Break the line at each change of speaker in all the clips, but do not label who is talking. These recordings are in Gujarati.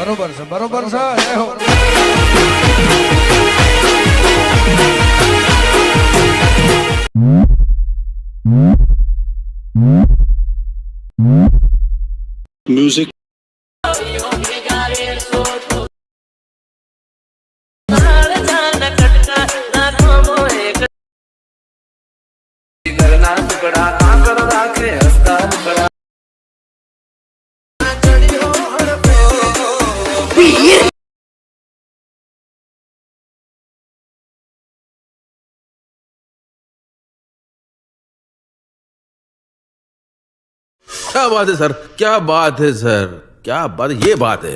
બરોબર છે બરોબર છે જય હો
Music.
क्या बात है सर, क्या बात है सर, क्या बात, ये बात है।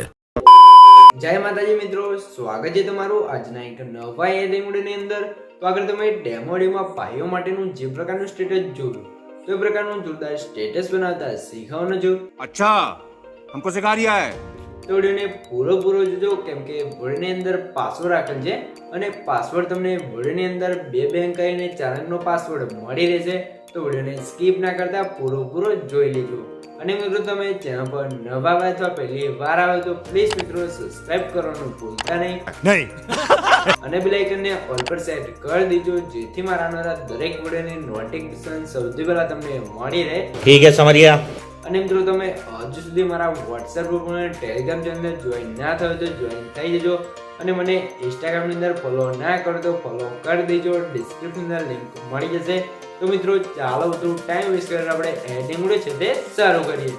જય માતાજી મિત્રો, સ્વાગત છે તમારું આજના એક નવા એડિંગની અંદર। તો આગળ તમે ડેમોડીમાં ભાઈઓ માટેનું જે પ્રકારનું સ્ટેટસ જોયું તો એ પ્રકારનું જોરદાર સ્ટેટસ બનાવતા શીખવાનું જો।
अच्छा हमको सिखा रिया है।
તો વિડીયોને પૂરો જોજો, કેમ કે વિડીયોની અંદર પાસવર્ડ રાખેલ છે અને પાસવર્ડ તમને વિડીયોની અંદર 2 અંક અને 4 અંકનો પાસવર્ડ મળી રહેશે। તો વિડીયોને સ્કીપ ના કરતા પૂરો જોઈ લેજો। અને મિત્રો તમે ચેનલ પર નવા આવ્યા અથવા પહેલી વાર આવ્યો તો પ્લીઝ મિત્રો સબસ્ક્રાઇબ કરવાનું ભૂલતા નહીં અને બેલ આઇકનને ઓલ પર સેટ કરી દેજો, જેથી મારા આવનારા દરેક વિડીયોની નોટિફિકેશન સૌથી પહેલા તમને મળી રહે।
ठीक है समझ गया।
અને મિત્રો તમે હજુ સુધી મારા વોટ્સએપ ગ્રુપ અને ટેલિગ્રામ ચેનલ જોઈન ના થયો તો જોઈન થઈ જજો અને મને ઇન્સ્ટાગ્રામની અંદર ફોલો ના કરો તો ફોલો કરી દેજો, ડિસ્ક્રિપ્શનની અંદર લિંક મળી જશે। તો મિત્રો ચાલો વધુ ટાઈમ વેસ્ટ કરીને આપણે એડિંગ વિડિયો છે તે શરૂ કરીએ।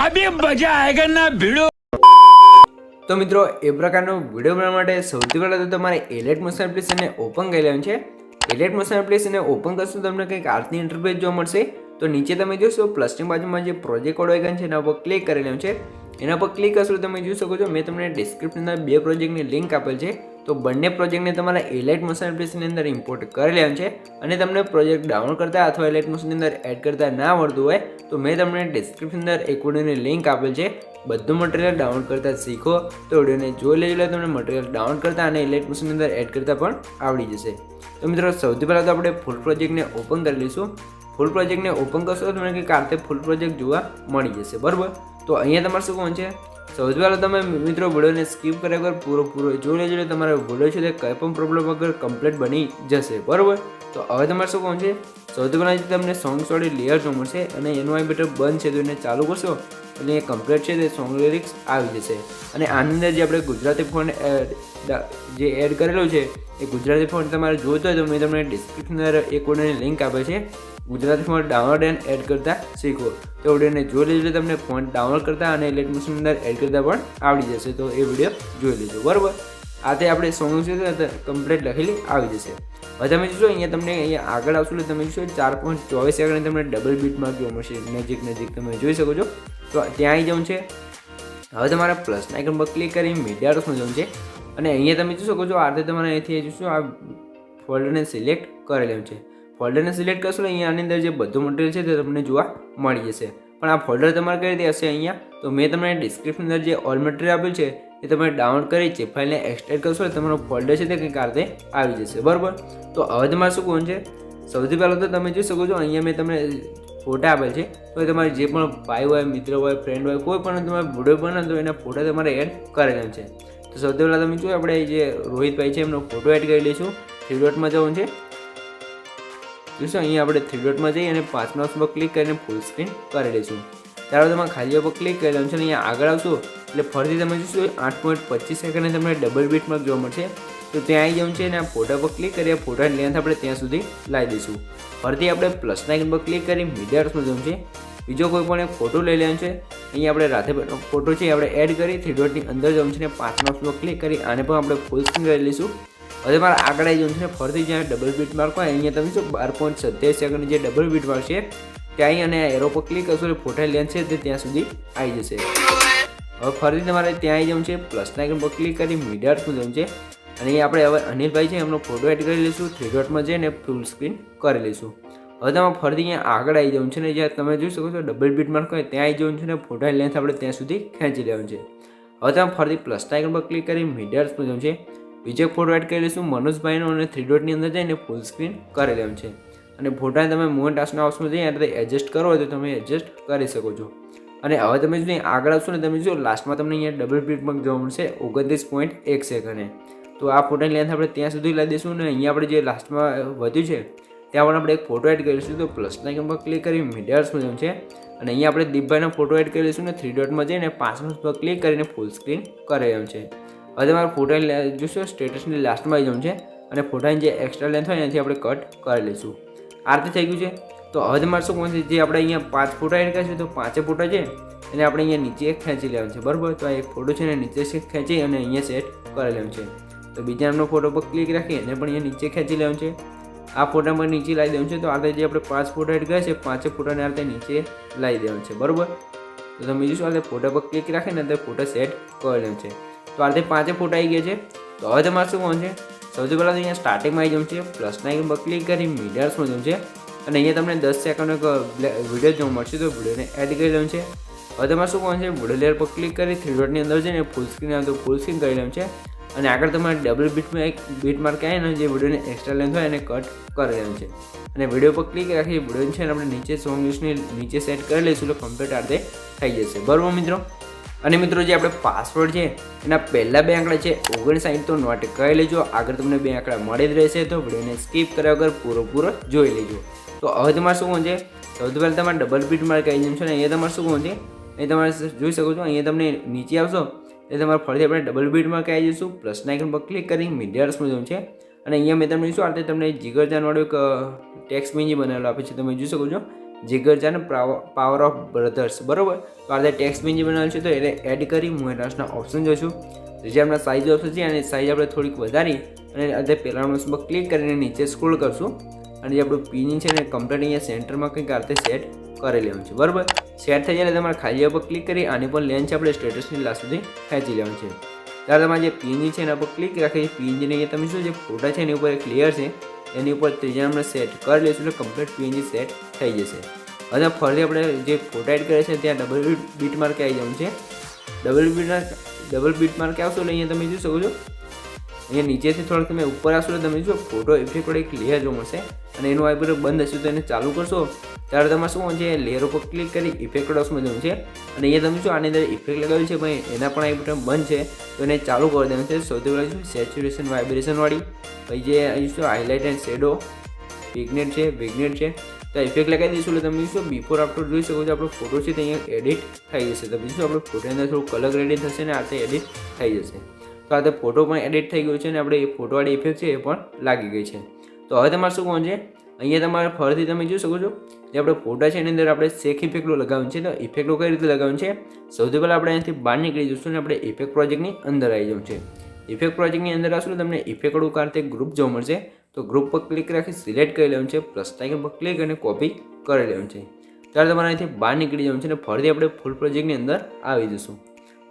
अभी मजा आएगा ना भिड़ो।
તો મિત્રો એ પ્રકારનો વિડીયો બનાવવા માટે સૌથી પહેલા તો તમારે એલાઇટ મોશન એપ્લિકેશનને ઓપન કરી લેવાનું છે। એલાઇટ મોશન એપ્લિકેશનને ઓપન કરશો તમને કંઈક આરતી ઇન્ટરફેસ જોવા મળશે। તો નીચે તમે જોશો પ્લસની બાજુમાં જે પ્રોજેક્ટ કોડ આઇકન છે એના પર ક્લિક કરી લેવાનું છે। એના પર ક્લિક કરશો તમે જોઈ શકો છો મેં તમને ડિસ્ક્રિપ્શનના 2 પ્રોજેક્ટની લિંક આપેલ છે। તો બંને પ્રોજેક્ટને તમારે એલાઇટ મોશન એપ્લિકેશનની અંદર ઇમ્પોર્ટ કરી લેવાનું છે। અને તમને પ્રોજેક્ટ ડાઉનલોડ કરતા અથવા એલાઇટ મોશનની અંદર એડ કરતા ના આવડતું હોય તો મેં તમને ડિસ્ક્રિપ્શનની અંદર એક વિડીયોની લિંક આપેલ છે। બધું મટીરિયલ ડાઉનલોડ કરતા શીખો તો વિડીયોને જોઈ લેજો એટલે તમને મટીરિયલ ડાઉનલોડ કરતા અને એલાઇટ મોશનની અંદર એડ કરતા પણ આવડી જશે। તો મિત્રો સૌથી પહેલાં તો આપણે ફૂલ પ્રોજેક્ટને ઓપન કરી લઈશું। ફૂલ પ્રોજેક્ટને ઓપન કરશો તો તમને કંઈક આ રીતે ફૂલ પ્રોજેક્ટ જોવા મળી જશે, બરાબર। તો અહીંયા તમારે શું કોણ છે, સૌથી પહેલાં તમે મિત્રો વિડીયોને સ્કીપ કર્યા વગર પૂરો જોઈ લેજો એટલે તમારો વિડીયો છે તે કંઈ પણ પ્રોબ્લેમ વગર કમ્પ્લીટ બની જશે, બરાબર। તો હવે તમારે શું કોણ છે, સૌથી પહેલાં તમને સોંગ્સ વાળી લેયર જોવા મળશે અને એનું આ બટન બંધ છે તો એને ચાલુ કરશો એટલે એ કમ્પ્લીટ છે તે સોંગ લિરિક્સ આવી જશે। અને આની અંદર જે આપણે ગુજરાતી ફોન્ટ જે એડ કરેલો છે એ ગુજરાતી ફોન્ટ તમારે જોઈતો હોય તો મેં તમને ડિસ્ક્રિપ્શનની અંદર એક વિડીયોની લિંક આપે છે, Gujarati font download and add કરતા શીખો। તો વિડીયોને જોઈ લેજો તમને ફોન્ટ ડાઉનલોડ કરતા અને એલાઇટ મોશનની અંદર એડ કરતા પણ આવડી જશે। તો એ વિડીયો જોઈ લેજો, બરાબર। આ તે આપણે સોંગ છે તે કમ્પ્લીટ લખેલી આવી જશે। હવે તમે જોશો અહીંયા તમને અહીંયા આગળ આવશો એટલે તમે જોશો 4.24 સેકન્ડ તમને ડબલ બીટ માર્ક જોવા મળશે, નજીક તમે જોઈ શકો છો। તો ત્યાં આવી જવું છે। હવે તમારે પ્લસના આઇકન પર ક્લિક કરી મીડિયા ડોસમાં જવું છે અને અહીંયા તમે જોઈ શકો છો આ રીતે તમારે અહીંથી જોશો આ ફોલ્ડરને સિલેક્ટ કરી લેવું છે। ફોલ્ડરને સિલેક્ટ કરશો એટલે અહીંયા આની અંદર જે બધું મટીરિયલ છે તે તમને જોવા મળી જશે। પણ આ ફોલ્ડર તમારે કઈ રીતે હશે અહીંયા, તો મેં તમને ડિસ્ક્રિપ્શનની અંદર જે ઓલ મટીરિયલ આપ્યું છે એ તમે ડાઉનલોડ કરી છે ફાઇલને એક્સટ્રેક્ટ કરશો એટલે તમારો ફોલ્ડર છે તે કંઈક આ રીતે આવી જશે, બરાબર। તો હવે તમારે શું કોણ છે, સૌથી પહેલાં તો તમે જોઈ શકો છો અહીંયા મેં તમને ફોટા આપેલ છે। તો એ તમારે જે પણ ભાઈ હોય, મિત્ર હોય, ફ્રેન્ડ હોય, કોઈ પણ તમારે વિડીયો બનાવો તો એના ફોટા તમારે એડ કરેલા છે। તો સૌથી પહેલાં તમે જોયું આપણે જે રોહિતભાઈ છે એમનો ફોટો એડ કરી લઈશું। 3 ડોટમાં જવું છે, જોઈશું અહીંયા આપણે 3 ડોટમાં જઈ અને 5 માર્ક્સ પર ક્લિક કરીને ફૂલ સ્ક્રીન કરી લઈશું। ત્યારબાદ તમે ખાલી પર ક્લિક કરી લેવાનું છે અને અહીંયા આગળ આવશો એટલે ફરીથી તમે જોશો 8.25 સેકન્ડે તમને ડબલ બીટ માર્ક જોવા મળશે। તો ત્યાં આવી જવું છે અને આ ફોટા પર ક્લિક કરી ફોટાની લેન્થ આપણે ત્યાં સુધી લાવી દઈશું। ફરીથી આપણે પ્લસના આઇકન પર ક્લિક કરી મીડિયા ડોસમાં જવું છે, બીજો કોઈ પણ એક ફોટો લઈ લેવાનો છે। અહીંયા આપણે રાધેભાઈનો ફોટો છે આપણે એડ કરી 3 ડોટની અંદર જવું છે અને 5 માર્ક્સ પર ક્લિક કરી આને પણ આપણે ફૂલ સ્ક્રીન કરી લઈશું। હવે મારે આગળ આવી જવું છે, ફરીથી જ્યાં ડબલ બીટ માર્ક હોય અહીંયા તમે શું 12.27 સેકન્ડ જે ડબલ બીટ માર્ક છે ત્યાં અને એરો પર ક્લિક કરશો એટલે ફોટાની લેન્થ છે તે ત્યાં સુધી આવી જશે। હવે ફરીથી તમારે ત્યાં આવી જવું છે, પ્લસના આઇકન પર ક્લિક કરી મીડિયા ડોસમાં જવું છે અને અહીંયા આપણે હવે અનિલભાઈ છે એમનો ફોટો એડ કરી લઈશું, 3 ડોટમાં જઈને ફૂલ સ્ક્રીન કરી લઈશું। હવે તમારે ફરીથી અહીંયા આગળ આવી જવું છે ને જ્યાં તમે જોઈ શકો છો ડબલ બીટ માર્ક હોય ત્યાં આવી જવું છે ને ફોટાની લેન્થ આપણે ત્યાં સુધી ખેંચી લેવાનું છે। હવે તમે ફરીથી પ્લસના આઇકન પર ક્લિક કરી મીડિયા ડોસમાં જવું છે, બીજો ફોટો એડ કરી લઈશું મનોજભાઈનો અને 3 ડોટની અંદર જઈને ફૂલ સ્ક્રીન કરી લેવાનું છે। અને ફોટાને તમે મૂવમેન્ટ ટાસ્કના ઓપ્શનમાં જઈને એડજસ્ટ કરો હોય તો તમે એડજસ્ટ કરી શકો છો। અને હવે તમે જો આગળ આવશો ને તમે જો લાસ્ટમાં તમને અહીંયા ડબલ બીટ માર્ક જોવા મળશે 29.1 સેકન્ડે. તો આ ફોટાની લેન્થ આપણે ત્યાં સુધી લાવી દઈશું અને અહીંયા આપણે જે લાસ્ટમાં વધ્યું છે ત્યાં પણ આપણે એક ફોટો એડ કરીશું. તો પ્લસના આઇકન પર ક્લિક કરી મીડિયામાં જવું છે અને અહીંયા આપણે દીપભાઈનો ફોટો એડ કરીશું ને 3 ડોટમાં જઈને 5 પર ક્લિક કરીને ફૂલ સ્ક્રીન કરી રહ્યું છે. હવે તમારે ફોટો જોશો સ્ટેટસની લાસ્ટમાં આવી જવું છે અને ફોટાની જે એક્સ્ટ્રા લેન્થ હોય એનાથી આપણે કટ કરી લઈશું. આ રીતે થઈ ગયું છે. તો હવે તમારે શું કહે છે જે આપણે અહીંયા 5 ફોટા એડ કરીશું તો 5 ફોટા છે એને આપણે અહીંયા નીચે ખેંચી લેવાનું છે બરાબર. તો આ એક ફોટો છે ને નીચે ખેંચી અને અહીંયા સેટ કરી લેવાનું છે. તો બીજા નામનો ફોટો પર ક્લિક રાખી એને પણ અહીંયા નીચે ખેંચી લેવાનું છે. આ ફોટા પર નીચે લાવી દેવાનું છે. તો આ રીતે જે આપણે 5 ફોટા એડ કર્યા છે 5 ફોટાને આ રીતે નીચે લાવી દેવાનું છે બરાબર. તો તમે જોશો આ રીતે ફોટા પર ક્લિક રાખીને અંદર ફોટા સેટ કરી લેવાનું છે. તો આ રીતે 5 ફોટા આવી ગયા છે. તો હવે તમારે શું કરવાનું છે સૌથી પહેલાં તો અહીંયા સ્ટાર્ટિંગમાં આવી જવું છે પ્લસના આઇકન પર ક્લિક કરી મીડિયામાં જવું છે અને અહીંયા તમને 10 સેકન્ડનો વિડીયો જોવા મળશે. તો વિડીયોને એડ કરી લેવાનું છે. હવે તમારે શું કરવાનું છે વિડીયો લેયર પર ક્લિક કરી 3 ડોટની અંદર જઈને ફૂલ સ્ક્રીન આવે તો ફૂલ સ્ક્રીન કરી લેવાનું છે અને આગળ તમારે ડબલ બીટમાં એક બીટ માર્ક આવે ને જે વિડીયોને એક્સ્ટ્રા લેન્થ હોય એને કટ કરી લેવાનું છે અને વિડીયો પર ક્લિક રાખી વિડીયો છે આપણે નીચે સોંગ લિસ્ટની નીચે સેટ કરી લઈશું એટલે કમ્પ્લીટ આ રીતે થઈ જશે બરાબર મિત્રો. અને મિત્રો જે આપણે પાસવર્ડ છે એના પહેલા 2 આંકડા છે 59 તો નોટ કરી લેજો. આગળ તમને 2 આંકડા મળી જ રહેશે તો વિડીયોને સ્કીપ કર્યા વગર પૂરો જોઈ લેજો. તો હવે તમારે શું કહું છે સૌથી પહેલાં તમારે ડબલ બીટ માર્ક આવી જશે ને અહીંયા તમારે શું કહું છે એ તમારે જોઈ શકો છો. અહીંયા તમને નીચે આવશો એ તમારે ફરીથી આપણે ડબલ બીટ માર્ક આવી જઈશું પ્લસના આઇકન પર ક્લિક કરી મીડિયામાં જવું છે અને અહીંયા મેં તમને જોઈશું આ રીતે તમને જીગરજાનવાળું એક ટેક્સ્ટ બીજી બનાવેલો આપે છે તમે જોઈ શકો છો જીગરજાન પાવર ઓફ બ્રધર્સ બરાબર. તો આ રીતે ટેક્સ્ટ બીજી બનાવેલું છે તો એને એડ કરી મોએનાસના ઓપ્શન જોઈશું. તો જે આપણા સાઇઝ ઓપ્શન છે અને સાઇઝ આપણે થોડીક વધારી અને આ રીતે પહેલાં ઓપ્શન પર ક્લિક કરીને નીચે સ્ક્રોલ કરશું અને જે આપણું પિન છે ને કમ્પ્લીટ અહીંયા સેન્ટરમાં કંઈક આ રીતે સેટ કરી લેવાનું છે બરાબર. સેટ થઈ જાય તમારે ખાલી પર ક્લિક કરી આની પણ લેન્થ છે આપણે સ્ટેટસની લાસ્ટ સુધી ખેંચી લેવાનું છે. ત્યારે તમારે જે પીએનજી છે એના પર ક્લિક રાખી પીએનજીને અહીંયા તમે શું જે ફોટા છે એની ઉપર એક લેયર છે એની ઉપર ત્રીજા નંબર સેટ કરી લઈશું એટલે કમ્પ્લીટ પીએનજી સેટ થઈ જશે. હવે ફરીથી આપણે જે ફોટા એડ કરે છે ત્યાં ડબલ બીટ માર્ક આવી જવાનું છે. ડબલ બીટ માર્ક આવશો એટલે અહીંયા તમે જોઈ શકો છો અહીંયા નીચેથી થોડુંક તમે ઉપર આવશો એટલે તમે જો ફોટો ઇફેક્ટ વડે એક લેયર જોવા મળશે અને એનું વાઇબ્રેટ બંધ હશે તો એને ચાલુ કરશો ત્યારે તમારે શું છે લેયર ઉપર ક્લિક કરી ઇફેક્ટ ડોસમાં જવું છે અને અહીંયા તમે જો આની અંદર ઇફેક્ટ લગાવ્યું છે ભાઈ એના પણ આ બટન બંધ છે તો એને ચાલુ કરી દેવાનું છે. સૌથી પહેલાં શું સેચ્યુરેશન વાઇબ્રેશનવાળી પછી જે અહીં શું હાઇલાઇટ એન્ડ શેડો વિગ્નેટ છે તો ઇફેક્ટ લગાવી દઈશું એટલે તમે શું બિફોર આફ્ટર જોઈ શકો છો આપણો ફોટો છે તો અહીંયા એડિટ થઈ જશે. તમે શું આપણો ફોટોની અંદર થોડું કલર ગ્રેડિંગ થશે ને આ રીતે એડિટ થઈ જશે. તો આ રીતે ફોટો પણ એડિટ થઈ ગયો છે અને આપણે એ ફોટોવાળી ઇફેક્ટ છે એ પણ લાગી ગઈ છે. તો હવે તમારે શું કહું છે અહીંયા તમારે ફરીથી તમે જોઈ શકો છો જે આપણે ફોટા છે એની અંદર આપણે શેક ઇફેક્ટો લગાવવાનું છે. તો ઇફેક્ટો કઈ રીતે લગાવવાનું છે સૌથી પહેલાં આપણે અહીંયાથી બહાર નીકળી જઈશું અને આપણે ઇફેક્ટ પ્રોજેક્ટની અંદર આવી જવું છે. ઇફેક્ટ પ્રોજેક્ટની અંદર આવશું તમને ઇફેક્ટો કારતે ગ્રુપ જોવા મળશે. તો ગ્રુપ પર ક્લિક રાખી સિલેક્ટ કરી લેવાનું છે પ્લસ આઇકન પર ક્લિક અને કોપી કરી લેવાનું છે. ત્યારે તમારે અહીંથી બહાર નીકળી જવાનું છે અને ફરીથી આપણે ફૂલ પ્રોજેક્ટની અંદર આવી જઈશું.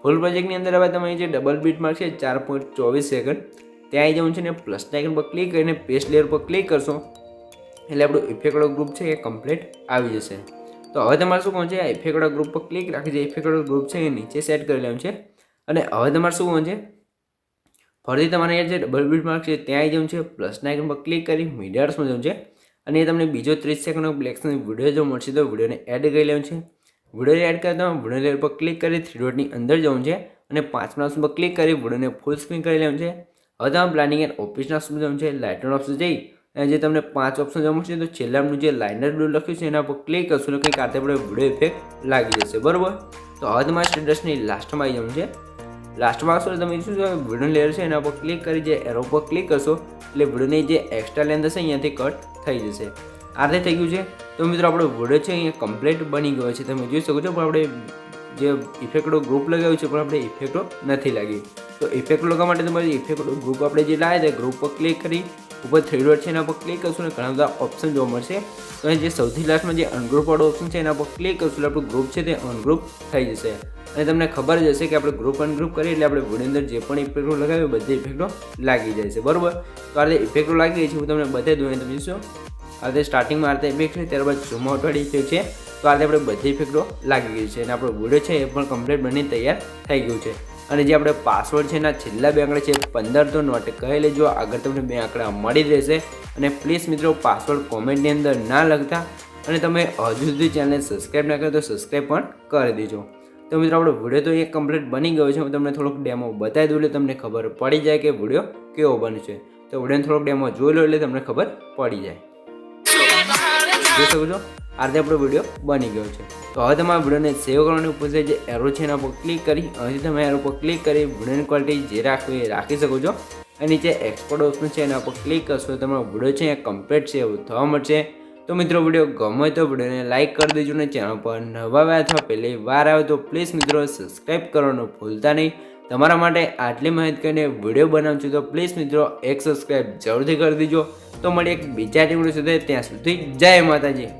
ફૂલ પ્રોજેક્ટની અંદર હવે તમે જે ડબલ બીટ માર્ક છે 4.24 સેકન્ડ ત્યાં આવી જવાનું છે ને પ્લસ આઇકન પર ક્લિક કરીને પેસ્ટ લેયર પર ક્લિક કરશો એટલે આપણું ઇફેક્ટવાળો ગ્રુપ છે એ કમ્પ્લીટ આવી જશે. તો હવે તમારે શું કહું છે આ ઇફેક્ટવાળા ગ્રુપ પર ક્લિક રાખી જે ઇફેક્ટવાળો ગ્રુપ છે એ નીચે સેટ કરી લેવાનું છે અને હવે તમારે શું કહું છે ફરીથી તમારે અહીંયા જે ડબલ બીટ માર્ક છે ત્યાં આવી જવું છે પ્લસના આઇકન પર ક્લિક કરી મીડિયામાં જવું છે અને એ તમને બીજો 30 સેકન્ડનો બ્લેકનો વિડીયો જો મળશે તો વિડીયોને એડ કરી લેવાનું છે. વિડીયો એડ કરતા વિડીયો લેયર પર ક્લિક કરી 3 ડોટની અંદર જવું છે અને 5મા ઓપ્શન પર ક્લિક કરી વિડીયોને ફૂલ સ્ક્રીન કરી લેવાનું છે. હવે તમે બ્લાઇન્ડિંગ એન્ડ ઓપ્શનના ઓપ્શન જવું છે લાઇટનો ઓપ્શન જઈ અને જે તમને 5 ઓપ્શન જોવા મળશે તો છેલ્લાનું જે લાઇનર બ્લુ લખ્યું છે એના પર ક્લિક કરશો એટલે કંઈક આતે આપણે વિડીયો ઇફેક્ટ લાગી જશે બરાબર. તો હવે તમારે સ્ટેટસની લાસ્ટમાં આવી જવું છે. લાસ્ટમાં આવશો તમે શું છે વિડીયો લેયર છે એના પર ક્લિક કરી જે એરો પર ક્લિક કરશો એટલે વિડીયોની જે એક્સ્ટ્રા લેન્થ હશે અહીંયાથી કટ થઈ જશે. આ રીતે થઈ ગયું છે. તો મિત્રો આપણો વિડીયો છે અહીંયા કમ્પ્લીટ બની ગયો છે તમે જોઈ શકો છો. પણ આપણે જે ઇફેક્ટો ગ્રુપ લગાવ્યું છે પણ આપણે ઇફેક્ટો નથી લાગી. તો ઇફેક્ટ લગાવવા માટે તમારે ઇફેક્ટો ગ્રુપ આપણે જે લાવ્યા હતા ગ્રુપ પર ક્લિક કરી ઉપર 3 ડોટ છે એના પર ક્લિક કરશું અને ઘણા બધા ઓપ્શન જોવા મળશે. તો જે સૌથી લાસ્ટમાં જે અનગ્રુપ વાળો ઓપ્શન છે એના પર ક્લિક કરશું એટલે આપણું ગ્રુપ છે તે અનગ્રુપ થઈ જશે. અને તમને ખબર જ હશે કે આપણે ગ્રુપ અનગ્રુપ કરીએ એટલે આપણે વિડીયો અંદર જે પણ ઇફેક્ટો લગાવ્યો બધી ઇફેક્ટો લાગી જાય છે બરાબર. તો આ રીતે ઇફેક્ટો લાગી ગઈ છે હું તમને બતાવી દઉં તમે જોશો આ રીતે સ્ટાર્ટિંગમાં આ રીતે ઇફેક્ટ છે ત્યારબાદ ઝૂમ આઉટવાળી ઇફેક્ટ છે. તો આ રીતે આપણે બધી ઇફેક્ટો લાગી ગઈ છે અને આપણો વિડીયો છે એ પણ કમ્પ્લીટ બની તૈયાર થઈ ગયું છે. અને જે આપણે પાસવર્ડ છે એના છેલ્લા 2 આંકડા છે 15 તો નોટ કહી લેજો. આગળ તમને 2 આંકડા મળી રહેશે અને પ્લીઝ મિત્રો પાસવર્ડ કોમેન્ટની અંદર ના લખતા અને તમે હજુ સુધી ચેનલને સબસ્ક્રાઈબ ના કરો તો સબસ્ક્રાઈબ પણ કરી દેજો. તો મિત્રો આપણો વિડીયો તો એક કમ્પ્લીટ બની ગયો છે. હું તમને થોડોક ડેમો બતાવી દઉં એટલે તમને ખબર પડી જાય કે વિડીયો કેવો બને છે. તો વિડીયોનો થોડોક ડેમો જોઈ લો એટલે તમને ખબર પડી જાય. જોઈ શકો છો આ રીતે આપણો વિડીયો બની ગયો છે. તો હવે તમારા વિડીયોને સેવ કરવાનું પૂછે જે એરો છે એના પર ક્લિક કરી અહીંથી તમે એરો પર ક્લિક કરી વિડીયોની ક્વોલિટી જે રાખવી એ રાખી શકો છો. અને નીચે એક્સપોર્ટ ઓપ્શન છે એના પર ક્લિક કરશો તમારો વિડીયો છે એ કમ્પ્લીટ છે એવું થવા મળશે. તો મિત્રો વિડીયો ગમે તો વિડીયોને લાઇક કરી દેજો ને ચેનલ પર નવા આવ્યા અથવા પહેલી વાર આવ્યો તો પ્લીઝ મિત્રો સબસ્ક્રાઈબ કરવાનું ભૂલતા નહીં. તમારા માટે આટલી માહિતી કરીને વિડીયો બનાવું છું તો પ્લીઝ મિત્રો એક સબસ્ક્રાઈબ જરૂરથી કરી દેજો. તો મળીએ એક બીજા વિડીયો સુધી, ત્યાં સુધી જય માતાજી.